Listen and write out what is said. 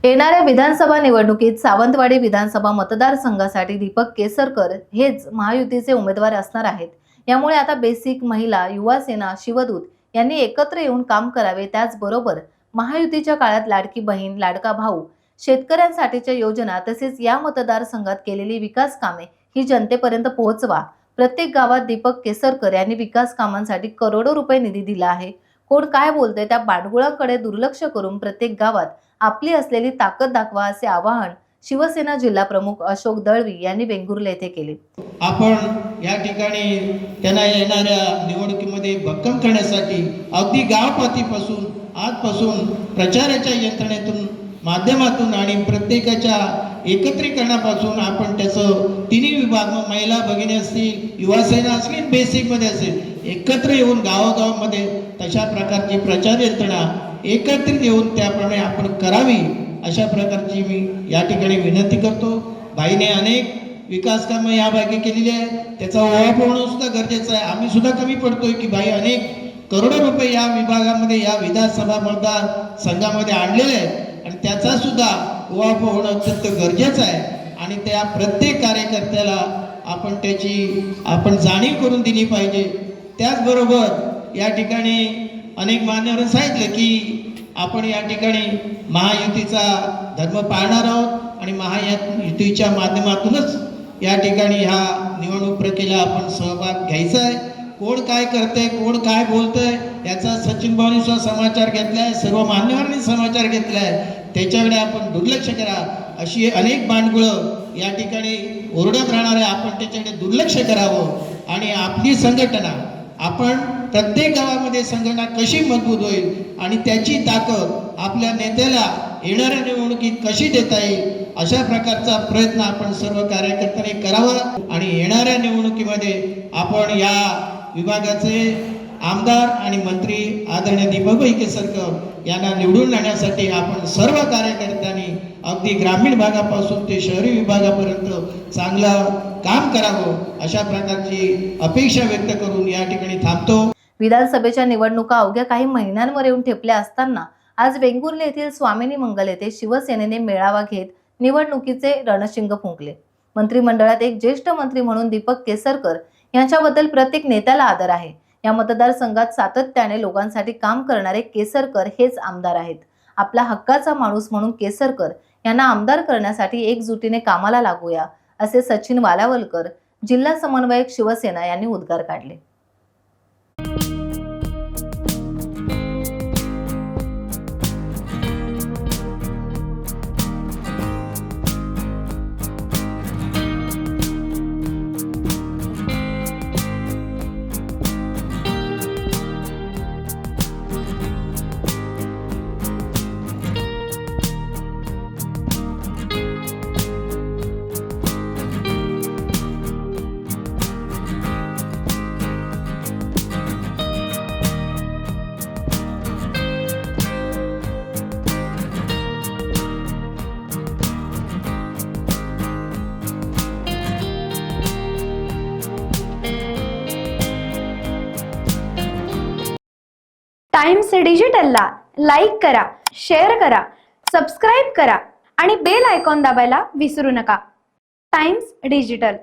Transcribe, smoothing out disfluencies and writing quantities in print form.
येणाऱ्या विधानसभा निवडणुकीत सावंतवाडी विधानसभा मतदारसंघासाठी दीपक केसरकर हेच महायुतीचे उमेदवार असणार आहेत। यामुळे आता बेसिक, महिला, युवा सेना, शिवदूत यांनी एकत्र येऊन काम करावे। त्याचबरोबर महायुतीच्या काळात लाडकी बहीण, लाडका भाऊ, शेतकऱ्यांसाठीच्या योजना तसेच या मतदारसंघात केलेली विकास कामे ही जनतेपर्यंत पोहोचवा। प्रत्येक गावात दीपक केसरकर यांनी विकास कामांसाठी करोडो रुपये निधी दिला आहे। कोण काय बोलते त्या बांडगुळांकडे दुर्लक्ष करून प्रत्येक गावात आपली असलेली ताकद दाखवा असे आवाहन शिवसेना जिल्हा प्रमुख अशोक दळवी यांनी वेंगुर्ले येथे केले। आपण या ठिकाणी त्यांना येणाऱ्या निवडणुकीमध्ये भक्कम करण्यासाठी अगदी गावपातळीपासून आजपासून प्रचाराच्या यंत्रणेतून माध्यमातून आणि प्रत्येकाच्या एकत्रीकरणापासून आपण त्याचं तिन्ही विभाग, महिला भगिनी असतील, युवा सेना असतील, बेसिकमध्ये असेल, एकत्र येऊन गावागावामध्ये तशा प्रकारची प्रचार यंत्रणा एकत्रित येऊन त्याप्रमाणे आपण करावी अशा प्रकारची मी या ठिकाणी विनंती करतो। बाईने अनेक विकास कामं या भागी केलेली आहे, त्याचा ओळख होणं सुद्धा गरजेचं आहे। आम्ही सुद्धा कमी पडतोय की बाई अनेक करोडो रुपये या विभागामध्ये, या विधानसभा मतदार संघामध्ये आणलेले आहेत आणि त्याचा सुद्धा ओळख होणं अत्यंत गरजेचं आहे आणि त्या प्रत्येक कार्यकर्त्याला आपण त्याची जाणीव करून दिली पाहिजे। त्याचबरोबर या ठिकाणी अनेक मान्यवरांनी सांगितलं की आपण या ठिकाणी महायुतीचा धर्म पाळणार आहोत आणि महायुतीच्या माध्यमातूनच या ठिकाणी ह्या निवडणूक प्रक्रियेला आपण सहभाग घ्यायचा आहे। कोण काय करतंय, कोण काय बोलतंय याचा सचिन भाऊंनी सुद्धा समाचार घेतलाय, सर्व मान्यवरांनी समाचार घेतलाय, त्याच्याकडे आपण दुर्लक्ष करा अशी अनेक बांडगुळं या ठिकाणी ओरडत राहणार आहे। आपण त्याच्याकडे दुर्लक्ष करावं आणि आपली संघटना, आपण प्रत्येक गावामध्ये संघटना कशी मजबूत होईल आणि त्याची ताकद आपल्या नेत्याला येणाऱ्या निवडणुकीत कशी देता येईल अशा प्रकारचा प्रयत्न आपण सर्व कार्यकर्त्यांनी करावा आणि येणाऱ्या निवडणुकीमध्ये आपण या विभागाचे आमदार आणि मंत्री आदरणीय दीपकभाई केसरकर यांना निवडून आणण्यासाठी आपण सर्व कार्यकर्त्यांनी अगदी ग्रामीण भागापासून ते शहरी विभागापर्यंत चांगलं काम करावं अशा प्रकारची अपेक्षा व्यक्त करून या ठिकाणी थांबतो। विधानसभेच्या निवडणुका अवघ्या काही महिन्यांवर येऊन ठेपल्या असताना आज वेंगुर्ले येथील स्वामिनी मंगल येथे शिवसेनेने मेळावा घेत निवडणुकीचे रणशिंग फुंकले। मंत्रिमंडळात एक ज्येष्ठ मंत्री म्हणून दीपक केसरकर यांच्याबद्दल प्रत्येक नेत्याला आदर आहे। या मतदारसंघात सातत्याने लोकांसाठी काम करणारे केसरकर हेच आमदार आहेत। आपला हक्काचा माणूस म्हणून केसरकर यांना आमदार करण्यासाठी एकजुटीने कामाला लागूया असे सचिन वालावलकर, जिल्हा समन्वयक शिवसेना यांनी उद्गार काढले। टाइम्स डिजिटलला लाईक करा, शेअर करा, सबस्क्राईब करा आणि बेल आयकॉन दाबायला विसरू नका। Times digital.